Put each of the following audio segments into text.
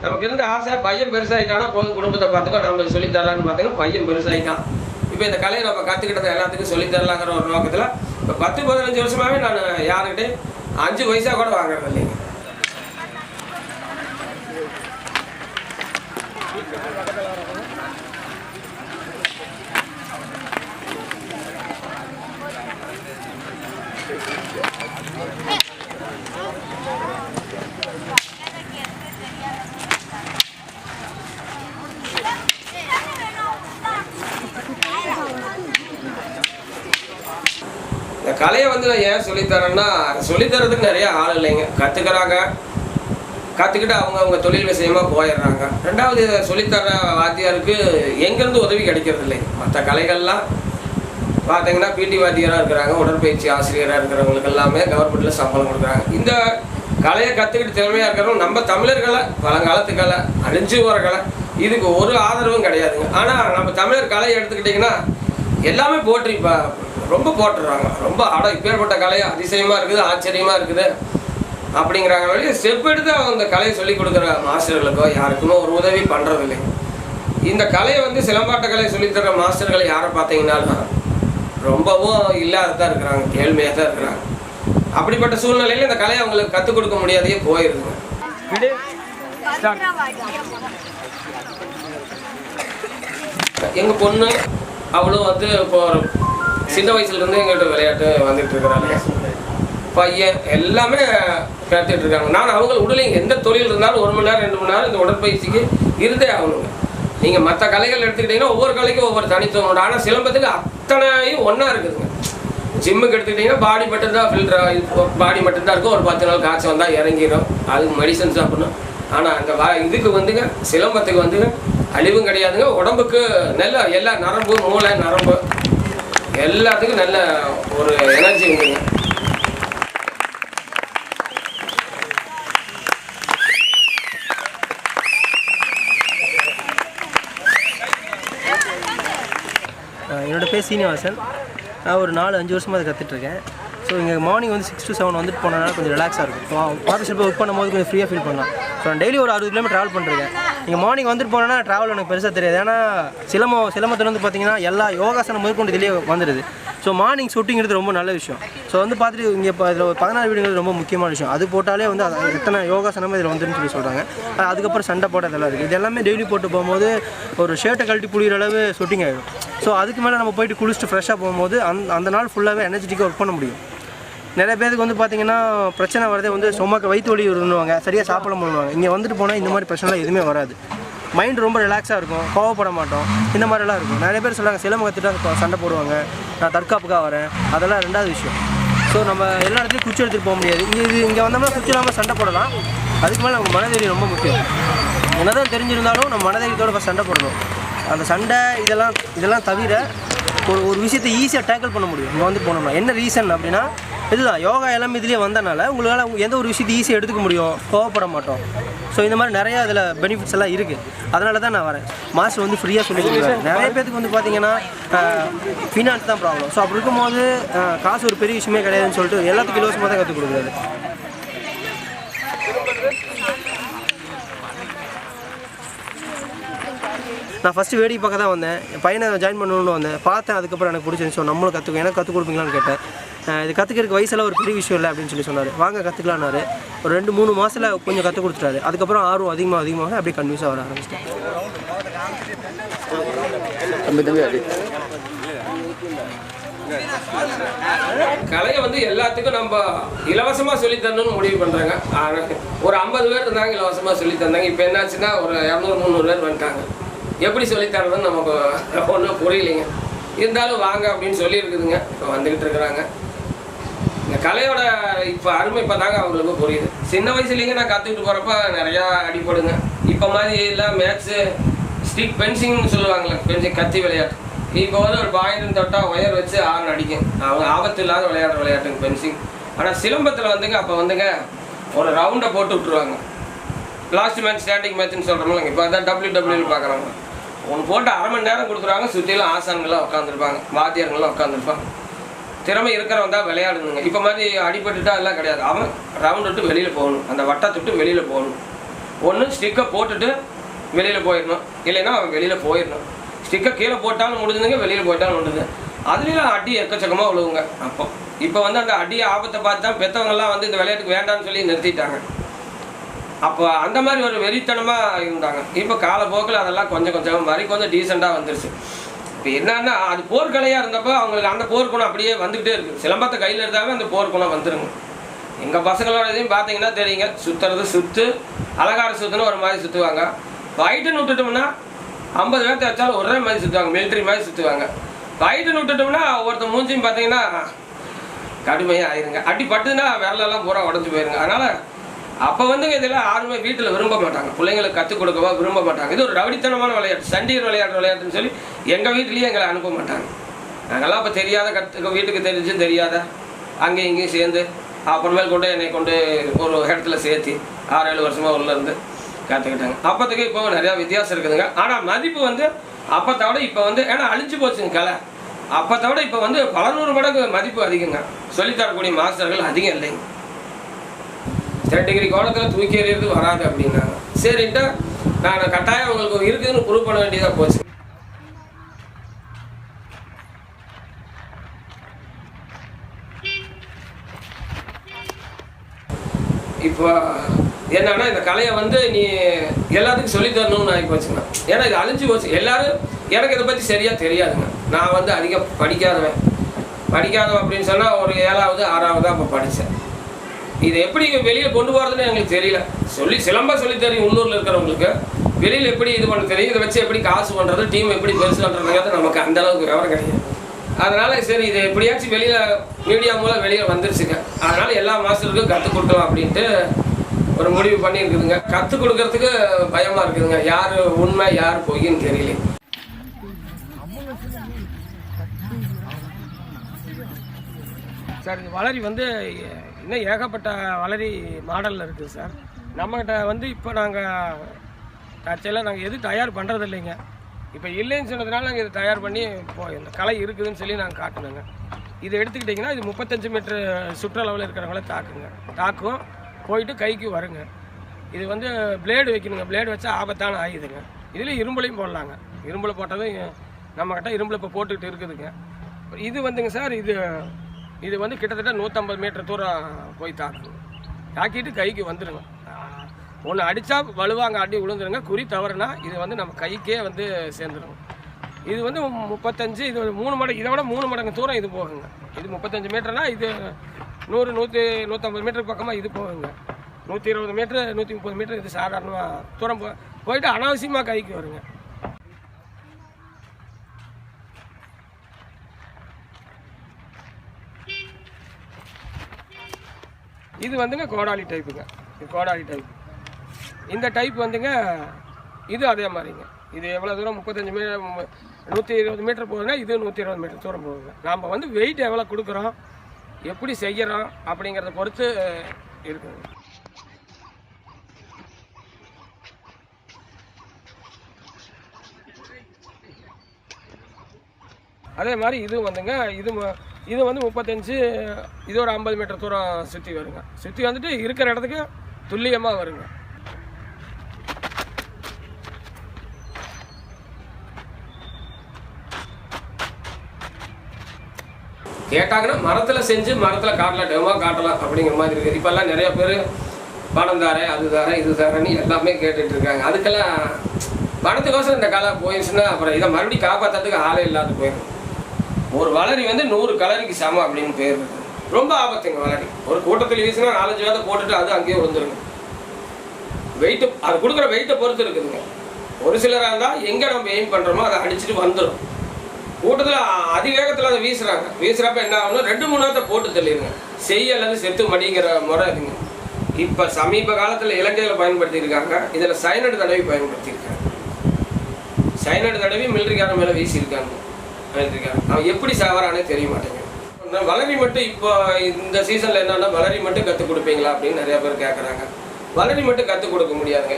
நமக்கு இருந்த ஆசை பையன் பெருசாகிட்டானா போதும் குடும்பத்தை பார்த்துக்கோ நம்ம சொல்லித்தரலான்னு பார்த்தீங்கன்னா பையன் பெருசாகிட்டான். இப்போ இந்த கலையை நம்ம கற்றுக்கிட்டதை எல்லாத்துக்கும் சொல்லித்தரலாங்கிற ஒரு நோக்கத்தில் இப்போ 10-15 வருஷமாகவே நான் யாருக்கிட்டே 5 பைசா கூட வாங்குறது இல்லைங்க. இந்த கலையை வந்து நான் ஏன் சொல்லித்தரேன்னா, சொல்லித்தரதுக்கு நிறைய ஆள் இல்லைங்க. கற்றுக்கிறாங்க, கற்றுக்கிட்டு அவங்க தொழில் விஷயமாக போயிடுறாங்க. ரெண்டாவது சொல்லித்தர வாத்தியாருக்கு எங்கேருந்து உதவி கிடைக்கிறது இல்லைங்க. மற்ற கலைகள்லாம் பார்த்தீங்கன்னா பிடி வாத்தியாராக இருக்கிறாங்க, உடற்பயிற்சி ஆசிரியராக இருக்கிறவங்களுக்கு எல்லாமே கவர்மெண்ட்டில் சம்பளம் கொடுக்குறாங்க. இந்த கலையை கற்றுக்கிட்டு திறமையாக இருக்கிறவங்க நம்ம தமிழர்களை பழங்காலத்து கலை அழிஞ்சு வர கலை இதுக்கு ஒரு ஆதரவும் கிடையாதுங்க. ஆனால் நம்ம தமிழர் கலையை எடுத்துக்கிட்டிங்கன்னா எல்லாமே போட்டு இப்போ ரொம்ப போட்டுடுறாங்க. ரொம்ப இப்பேற்பட்ட கலையை அதிசயமாக இருக்குது, ஆச்சரியமாக இருக்குது அப்படிங்கிறாங்க. வழி ஸ்டெப் எடுத்து அந்த கலையை சொல்லிக் கொடுக்குற மாஸ்டர்களுக்கோ யாருக்குமே ஒரு உதவி பண்ணுறது இல்லைங்க. இந்த கலையை வந்து சிலம்பாட்ட கலையை சொல்லித்தர மாஸ்டர்களை யாரை பார்த்தீங்கன்னா ரொம்பவும் இல்லாததான் இருக்கிறாங்க, கேள்வியாக தான் இருக்கிறாங்க. அப்படிப்பட்ட சூழ்நிலையில் இந்த கலையை அவங்களுக்கு கற்றுக் கொடுக்க முடியாதையே போயிருதுங்க. எங்கள் பொண்ணு அவளும் வந்து இப்போ சின்ன வயசுலேருந்து எங்கள்கிட்ட விளையாட்டு வந்துட்டு இருக்கிறாங்க. பையன் எல்லாமே கற்றுட்டு இருக்காங்க. நான் அவங்க உடலையும் எந்த தொழில் இருந்தாலும் 1 மணி நேரம் 2 மணி நேரம் இந்த உடற்பயிற்சிக்கு இருந்தே ஆகணுங்க. நீங்கள் மற்ற கலைகள் எடுத்துக்கிட்டிங்கன்னா ஒவ்வொரு கலைக்கும் ஒவ்வொரு தனித்துவம் உண்டு. ஆனால் சிலம்பத்துக்கு அத்தனையும் ஒன்றா இருக்குதுங்க. ஜிம்முக்கு எடுத்துக்கிட்டிங்கன்னா பாடி மட்டும்தான் பாடி மட்டும்தான் இருக்கும். ஒரு 10 நாள் காய்ச்சல் வந்தால் இறங்கிடும், அதுக்கு மெடிசன் சாப்பிடணும். ஆனால் அந்த இதுக்கு வந்துங்க சிலம்பத்துக்கு வந்துங்க அழிவும் கிடையாதுங்க. உடம்புக்கு நல்ல எல்லா நரம்பு மூளை நரம்பு எல்லாத்துக்கும் நல்ல ஒரு எனர்ஜி உண்டுங்க. என்னோடய பேர் சீனிவாசன். நான் ஒரு 4-5 வருஷமாக அதை கற்றுட்ருக்கேன். ஸோ இங்கே மார்னிங் வந்து 6 to 7 வந்துட்டு போனதுனால கொஞ்சம் ரிலாக்ஸாக இருக்கும். ஆஃபீஸில் போய் ஒர்க் பண்ணும்போது கொஞ்சம் ஃப்ரீயாக ஃபீல் பண்ணலாம். ஸோ நான் டெய்லி ஒரு 60 கிலோமீட்டர் ட்ராவல் பண்ணிருக்கேன். நீங்கள் மார்னிங் வந்துட்டு போனேன்னா ட்ராவல் எனக்கு பெருசாக தெரியாது. ஏன்னா சிலம்பத்தில் வந்து பார்த்தீங்கன்னா எல்லா யோகாசனம் முதற்கொண்டு இதுலேயே வந்துடுது. ஸோ மார்னிங் ஷூட்டிங்கிறது ரொம்ப நல்ல விஷயம். ஸோ வந்து பார்த்துட்டு இங்கே இப்போ இதில் 14 வீடுங்கிறது ரொம்ப முக்கியமான விஷயம். அது போட்டாலே வந்து எத்தனை யோகாசனமே இதில் வந்துன்னு சொல்லி சொல்கிறாங்க. அதுக்கப்புறம் சண்டை போட இதெல்லாம் இருக்குது. இது எல்லாமே டெய்லி போட்டு போகும்போது ஒரு ஷர்ட்டை கழட்டி புளிகிற அளவு ஷூட்டிங் ஆகிடும். ஸோ அதுக்கு மேலே நம்ம போயிட்டு குளிச்சுட்டு ஃப்ரெஷ்ஷாக போகும்போது அந்த நாள் ஃபுல்லாகவே எனர்ஜெட்டிக்காக ஒர்க் பண்ண முடியும். நிறைய பேருக்கு வந்து பார்த்திங்கன்னா பிரச்சனை வரதே வந்து சும்மாக்கு வயிற்று வலி வருவாங்க, சரியாக சாப்பிட பண்ணுவாங்க. இங்கே வந்துட்டு போனால் இந்த மாதிரி பிரச்சனைலாம் எதுவுமே வராது. மைண்ட் ரொம்ப ரிலாக்ஸாக இருக்கும், கோவப்பட மாட்டோம், இந்த மாதிரிலாம் இருக்கும். நிறைய பேர் சொல்லுவாங்க சிலம்பம் கற்றுட்டா சண்டை போடுவாங்க, நான் தற்காப்புக்காக வரேன், அதெல்லாம் 2வது விஷயம். ஸோ நம்ம எல்லா இடத்துலையும் குச்சி எடுத்துகிட்டு போக முடியாது. இங்கே வந்தோம்னா குச்சி இல்லாமல் சண்டை போடலாம். அதுக்கு மேலே நம்ம மனதைரியம் ரொம்ப முக்கியம். என்னதான் தெரிஞ்சிருந்தாலும் நம்ம மனதைரியத்தோடு ஃபஸ்ட் சண்டை போடணும். அந்த சண்டை இதெல்லாம் தவிர ஒரு விஷயத்தை ஈஸியாக டேக்கிள் பண்ண முடியும். இங்கே வந்து போனோம்னா என்ன ரீசன் அப்படின்னா இதுதான் யோகா எல்லாமே இதுலேயே வந்தனால உங்களால் எந்த ஒரு விஷயத்தை ஈஸியாக எடுத்துக்க முடியும், கோவப்பட மாட்டோம். ஸோ இந்த மாதிரி நிறையா அதில் பெனிஃபிட்ஸ் எல்லாம் இருக்குது. அதனால தான் நான் வரேன். மாஸ்டர் வந்து ஃப்ரீயாக சொல்லி கொடுக்குறாரு. நிறைய பேருக்கு வந்து பார்த்திங்கன்னா ஃபினான்ஸ் தான் ப்ராப்ளம். ஸோ அப்படி இருக்கும்போது காசு ஒரு பெரிய விஷயமே கிடையாதுன்னு சொல்லிட்டு எல்லாத்துக்கும் இலவசமாக தான் கற்றுக் கொடுக்குறாரு. நான் ஃபஸ்ட்டு வேடிக்கை பார்க்க தான் வந்தேன். என் பையனை ஜாயின் பண்ணணும்னு வந்தேன், பார்த்தேன். அதுக்கப்புறம் எனக்கு பிடிச்சிருந்துச்சு. ஸோ நம்மளும் எனக்கு கற்றுக் கொடுப்பீங்களான்னு கேட்டேன். இது கற்றுக்கிறதுக்கு வயசெல்லாம் ஒரு பெரிய விஷயம் இல்லை அப்படின்னு சொல்லி வாங்க கற்றுக்கலான்னாரு. ஒரு 2-3 மாதத்தில் கொஞ்சம் கற்றுக் கொடுத்துட்டாரு. அதுக்கப்புறம் ஆர்வம் அதிகமாக அப்படியே கன்வியூஸாக வர ஆரம்பிச்சிட்டேன். கலையை வந்து எல்லாத்துக்கும் நம்ம இலவசமாக சொல்லித்தரணும்னு முடிவு பண்ணுறாங்க. ஒரு 50 பேர் இருந்தாங்க இலவசமாக சொல்லி தந்தாங்க. இப்போ என்னாச்சுன்னா ஒரு 200-300 பேர் வந்துட்டாங்க. எப்படி சொல்லித்தரதுன்னு நமக்கு ஒன்றும் புரியலைங்க. இருந்தாலும் வாங்க அப்படின்னு சொல்லியிருக்குதுங்க. இப்போ வந்துக்கிட்டு இருக்கிறாங்க. இந்த கலையோட இப்போ அருமை இப்போ தாங்க அவங்களுக்கு புரியுது. சின்ன வயசுலேங்க நான் கற்றுக்கிட்டு போகிறப்ப நிறையா அடிப்படுங்க. இப்போ மாதிரி எல்லாம் மேட்ச்சு ஸ்டிக் பென்சிங்னு சொல்லுவாங்களே, பென்சிங் கத்தி விளையாட்டு. இப்போ வந்து ஒரு பாயிண்ட் தொட்டால் ஒயர் வச்சு ஆறு அடிக்கும். அவங்க ஆபத்து இல்லாத விளையாட்டுங்க பென்சிங். ஆனால் சிலம்பத்தில் வந்துங்க அப்போ வந்துங்க ஒரு ரவுண்டை போட்டு விட்ருவாங்க. லாஸ்ட் மேட்ச் ஸ்டாண்டிங் மேட்ச்னு சொல்கிறோம்ல, இப்போ அதான் WWE பார்க்குறாங்க. ஒன்று போட்டு 1/2 மணி நேரம் கொடுத்துருவாங்க. சுற்றிலும் ஆசான்கள்லாம் உட்காந்துருப்பாங்க, வாத்தியார்கள்லாம் உட்காந்துருப்பாங்க. திறமை இருக்கிறவன் தான் விளையாடணுங்க. இப்போ மாதிரி அடிபட்டுட்டா எல்லாம் கிடையாது. அவன் ரவுண்ட் விட்டு வெளியில் போகணும், அந்த வட்டத்தை விட்டு வெளியில் போகணும். ஒன்று ஸ்டிக்கை போட்டுட்டு வெளியில் போயிடணும், இல்லைன்னா அவன் வெளியில் போயிடணும். ஸ்டிக்கை கீழே போட்டாலும் முடிஞ்சுதுங்க, வெளியில் போயிட்டாலும் முடிஞ்சுது. அதுலேயும் அடி எக்கச்சக்கமாக விழுவுங்க. இப்போ வந்து அந்த அடியை ஆபத்தை பார்த்து தான் பெற்றவங்கெல்லாம் வந்து இந்த விளையாட்டுக்கு வேண்டாம்னு சொல்லி நிறுத்திட்டாங்க. அப்போ அந்த மாதிரி ஒரு வெறித்தனமாக இருந்தாங்க. இப்போ காலப்போக்கில் அதெல்லாம் கொஞ்சம் கொஞ்சம் மாதிரி கொஞ்சம் டீசெண்டாக வந்துருச்சு. இப்போ என்னன்னா அது போர்க்கலையாக இருந்தப்போ அவங்களுக்கு அந்த போர்க்குணம் அப்படியே வந்துக்கிட்டே இருக்குது. சிலம்பத்தை கையில் இருந்தாவே அந்த போர்க்குணம் வந்துருங்க. எங்கள் பசங்களோட இதையும் பார்த்தீங்கன்னா தெரியுங்க, சுற்றுறது சுற்று அலங்கார சுற்றுன்னு ஒரு மாதிரி சுற்றுவாங்க. ஃபைட்டுன்னு விட்டுட்டோம்னா 50 பேர்த்த வச்சாலும் ஒரே மாதிரி சுற்றுவாங்க, மிலிட்ரி மாதிரி சுற்றுவாங்க. ஃபைட்டுன்னு விட்டுட்டோம்னா ஒருத்தர் மூஞ்சியும் பார்த்தீங்கன்னா கடுமையாக ஆயிருங்க. அடி பட்டுன்னா விரலெல்லாம் பூரா உடஞ்சி போயிருங்க. அதனால் அப்போ வந்துங்க இதெல்லாம் யாருமே வீட்டில் விரும்ப மாட்டாங்க, பிள்ளைங்களுக்கு கற்றுக் கொடுக்கவா விரும்ப மாட்டாங்க. இது ஒரு ரவுடித்தனமான விளையாட்டு, சண்டீர் விளையாட்டுன்னு சொல்லி எங்கள் வீட்லேயே எங்களை அனுப்ப மாட்டாங்க. நாங்கள்லாம் அப்போ தெரியாத வீட்டுக்கு தெரிஞ்சும் தெரியாத அங்கேயும் இங்கேயும் சேர்ந்து அப்புறமேல் கொண்டு என்னை கொண்டு ஒரு இடத்துல சேர்த்து 6-7 வருஷமாக உள்ளேருந்து கற்றுக்கிட்டாங்க. அப்போத்துக்கு இப்போ நிறையா வித்தியாசம் இருக்குதுங்க. ஆனால் மதிப்பு வந்து அப்போத்தை விட இப்போ வந்து ஏன்னா அழிஞ்சு போச்சுங்க கலை. அப்போத்தை விட இப்போ வந்து பல 100 மடங்கு மதிப்பு அதிகங்க. சொல்லித்தரக்கூடிய மாஸ்டர்கள் அதிகம் இல்லைங்க. 2 டிகிரி கோணத்தில் தூக்கி எறியறது வராது அப்படின்னாங்க. சரின்ட்டு நான் கட்டாயம் உங்களுக்கு இருக்குதுன்னு ப்ரூவ் பண்ண வேண்டியதாக போச்சு. இப்போ என்னன்னா இந்த கலையை வந்து நீ எல்லாத்துக்கும் சொல்லி தரணும்னு ஆகி போச்சுங்க. ஏன்னா இது அழிஞ்சு போச்சு. எல்லாரும் எனக்கு இதை பற்றி சரியாக தெரியாதுங்க. நான் வந்து அதிகம் படிக்காதவன் அப்படின்னு சொன்னால் ஒரு 7வது 6வது அப்போ படித்தேன். இதை எப்படி வெளியில் கொண்டு போகிறதுன்னு எங்களுக்கு தெரியல. சிலம்பம் சொல்லி தெரியும் உள்ளூரில் இருக்கிறவங்களுக்கு, வெளியில் எப்படி இது பண்ண தெரியும், இதை வச்சு எப்படி காசு பண்ணுறது, டீம் எப்படி பெருசு பண்ணுறதுங்கிறது நமக்கு அந்தளவுக்கு விவரம் கிடையாது. அதனால் சரி இதை எப்படியாச்சும் வெளியில் மீடியா மூலம் வெளியில் வந்துருச்சுங்க. அதனால் எல்லா மாஸ்டருக்கும் கற்றுக் கொடுக்கலாம் அப்படின்ட்டு ஒரு முடிவு பண்ணியிருக்குதுங்க. கற்றுக் கொடுக்கறதுக்கு பயமாக இருக்குதுங்க. யார் உண்மை யார் பொய்ன்னு தெரியல. சார் இந்த வளரி வந்து இன்னும் ஏகப்பட்ட வளரி மாடலில் இருக்குது சார். நம்மகிட்ட வந்து இப்போ நாங்கள் தற்செயலாக நாங்கள் எதுவும் தயார் பண்ணுறது இல்லைங்க. இப்போ இல்லைன்னு சொன்னதுனால நாங்கள் இதை தயார் பண்ணி இப்போ இந்த கலை இருக்குதுன்னு சொல்லி நாங்கள் காட்டணுங்க. இதை எடுத்துக்கிட்டிங்கன்னா இது 35 மீட்டர் சுற்றளவில் இருக்கிறவங்கள தாக்கும் போயிட்டு கைக்கு வருங்க. இது வந்து பிளேடு வைக்கணுங்க. பிளேடு வச்சா ஆபத்தான ஆயுதுங்க. இதில் இரும்புலையும் போடலாங்க. இரும்பில் போட்டதும் நம்மக்கிட்ட இரும்பில் இப்போ போட்டுக்கிட்டு இருக்குதுங்க. இது வந்துங்க சார், இது வந்து கிட்டத்தட்ட 150 மீட்டர் தூரம் போய் தாக்கிட்டு கைக்கு வந்துடுங்க. ஒன்று அடித்தா வலுவாங்க அடி விழுந்துருங்க. குறி தவறுனா இது வந்து நம்ம கைக்கே வந்து சேர்ந்துருங்க. இது வந்து 35, இது 3 மடங்கு, இதை விட 3 மடங்கு தூரம் இது போகுங்க. இது 35 மீட்டர்னா இது 100, 150 மீட்டருக்கு பக்கமாக இது போகுங்க. 120 மீட்ரு 130 மீட்டர் இது சாதாரணமாக தூரம் போயிட்டு அனாவசியமாக கைக்கு வருங்க. இது வந்துங்க கோடாலி டைப்புங்க. இது கோடாலி டைப். இந்த டைப் வந்துங்க இது அதே மாதிரிங்க. இது எவ்வளோ தூரம் 35 மீட்டர் 120 மீட்டர் போகுதுன்னா இது 120 மீட்டர் தூரம் போகுங்க. நாம் வந்து வெயிட் எவ்வளோ கொடுக்குறோம், எப்படி செய்கிறோம் அப்படிங்கிறத பொறுத்து இருக்குங்க. அதே மாதிரி இது வந்துங்க இது வந்து 35, இது ஒரு 50 மீட்டர் தூரம் சுற்றி வருங்க. சுற்றி வந்துட்டு இருக்கிற இடத்துக்கு துல்லியமாக வருங்க. கேட்டாங்கன்னா மரத்தில் செஞ்சு மரத்தில் காட்டலாம், டெமோ காட்டலாம் அப்படிங்கிற மாதிரி இருக்குது. இப்போல்லாம் நிறைய பேர் பணம் தாரேன், அது தாரேன், இது தாரேன்னு எல்லாமே கேட்டுட்டு இருக்காங்க. அதுக்கெல்லாம் பணத்துக்கோசரம் இந்த கலை போயிடுச்சுன்னா அப்புறம் இதை மறுபடியும் காப்பாற்றுறதுக்கு ஆளே இல்லாத போயிடும். ஒரு வளரி வந்து 100 கலரிக்கு சமம் அப்படின்னு பேர் இருக்குது. ரொம்ப ஆபத்துங்க வளரி. ஒரு கூட்டத்தில் வீசினா 4-5 வேலை போட்டுட்டு அது அங்கேயே விழுந்துருங்க. வெயிட்டு அது கொடுக்குற வெயிட்டை பொறுத்து இருக்குதுங்க. ஒரு சிலராக இருந்தால் எங்கே நம்ம எய்ம் பண்ணுறோமோ அதை அடிச்சுட்டு வந்துடும். கூட்டத்தில் அதிவேகத்தில் அதை வீசுகிறப்ப என்ன ஆகணும், 2-3 நேரத்தை போட்டு தள்ளிடுங்க. அல்லது செத்து மடிங்கிற முறை இருக்குங்க. இப்போ சமீப காலத்தில் இலங்கையில் பயன்படுத்தியிருக்காங்க. இதில் சைனடு தடவி பயன்படுத்தியிருக்காங்க. சைனடு தடவி மிலிட்ரிக்காரன் மேலே வீசியிருக்காங்க. அவன் எப்படி சாவறானே தெரிய மாட்டேங்க. வளரி மட்டும் இப்போ இந்த சீசனில் என்னன்னா வளரி மட்டும் கற்றுக் கொடுப்பீங்களா அப்படின்னு நிறையா பேர் கேட்குறாங்க. வளரி மட்டும் கற்றுக் கொடுக்க முடியாதுங்க.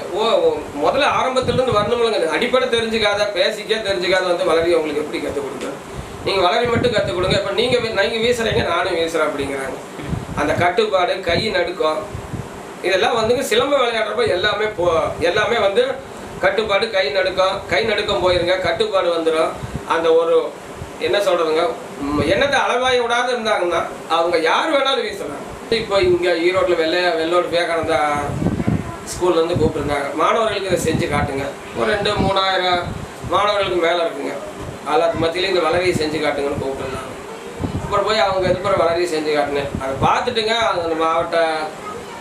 முதல்ல ஆரம்பத்துலேருந்து வரணும்லங்க. அடிப்படை தெரிஞ்சுக்காத, பேசிக்கே தெரிஞ்சுக்காத வந்து வளரி அவங்களுக்கு எப்படி கற்றுக் கொடுக்குறது. நீங்கள் வளரி மட்டும் கற்றுக் கொடுங்க. இப்போ நீங்கள் வீசுகிறீங்க, நானும் வீசுகிறேன் அப்படிங்கிறாங்க. அந்த கட்டுப்பாடு, கை நடுக்கம், இதெல்லாம் வந்துங்க சிலம்ப விளையாடுறப்ப எல்லாமே வந்து கட்டுப்பாடு, கை நடுக்கம் போயிருங்க, கட்டுப்பாடு வந்துடும். அந்த ஒரு என்ன சொல்கிறதுங்க, என்னத்தை அளவாய விடாது இருந்தாங்கன்னா அவங்க யார் வேணாலும் வீசலாம். இப்போ இங்கே ஈரோட்டில் வெள்ளோடு விவேகானந்தா ஸ்கூல்லேருந்து கூப்பிட்டுருந்தாங்க, மாணவர்களுக்கு இதை செஞ்சு காட்டுங்க. ஒரு 2-3000 மாணவர்களுக்கு மேலே இருக்குங்க. எல்லாத்து மத்தியிலையும் இந்த வளரியை செஞ்சு காட்டுங்கன்னு கூப்பிட்டுருந்தாங்க. அப்புறம் போய் அவங்க இதுப்புறம் வளரியை செஞ்சு காட்டினேன். அதை பார்த்துட்டுங்க அந்த மாவட்ட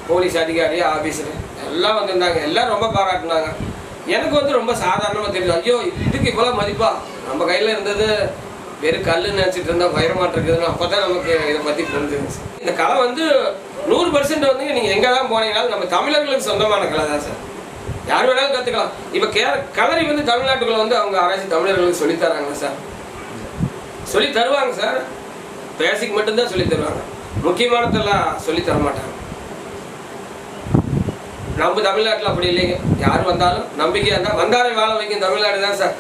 போலீஸ் அதிகாரி, ஆஃபீஸரு எல்லாம் வந்திருந்தாங்க. எல்லாம் ரொம்ப பாராட்டினாங்க. எனக்கு வந்து ரொம்ப சாதாரணமாக தெரியுது. ஐயோ, இதுக்கு இவ்வளோ மதிப்பா, நம்ம கையில் இருந்தது வெறும் கல்லுன்னு நினச்சிட்டு இருந்தால் பயமாட்டு இருக்குதுன்னு அப்போ தான் நமக்கு இதை பற்றி புரிஞ்சுது. இந்த கலை வந்து 100% வந்து நீங்கள் எங்கே தான் போனீங்கன்னாலும் நம்ம தமிழர்களுக்கு சொந்தமான கலை தான் சார். யார் வேணாலும் கற்றுக்கலாம். இப்போ கலரி வந்து தமிழ்நாட்டுக்குள்ள வந்து அவங்க அரசு தமிழர்களுக்கு சொல்லித்தராங்க சார். சொல்லி தருவாங்க சார். பேசிக் மட்டும்தான் சொல்லி தருவாங்க, முக்கியமானதெல்லாம் சொல்லி தர மாட்டாங்க. நம்ம தமிழ்நாட்டில் அப்படி இல்லைங்க. யார் வந்தாலும் நம்பிக்கையாக இருந்தால் வந்தாலே வாழ வைக்கும் தமிழ்நாடு தான் சார்.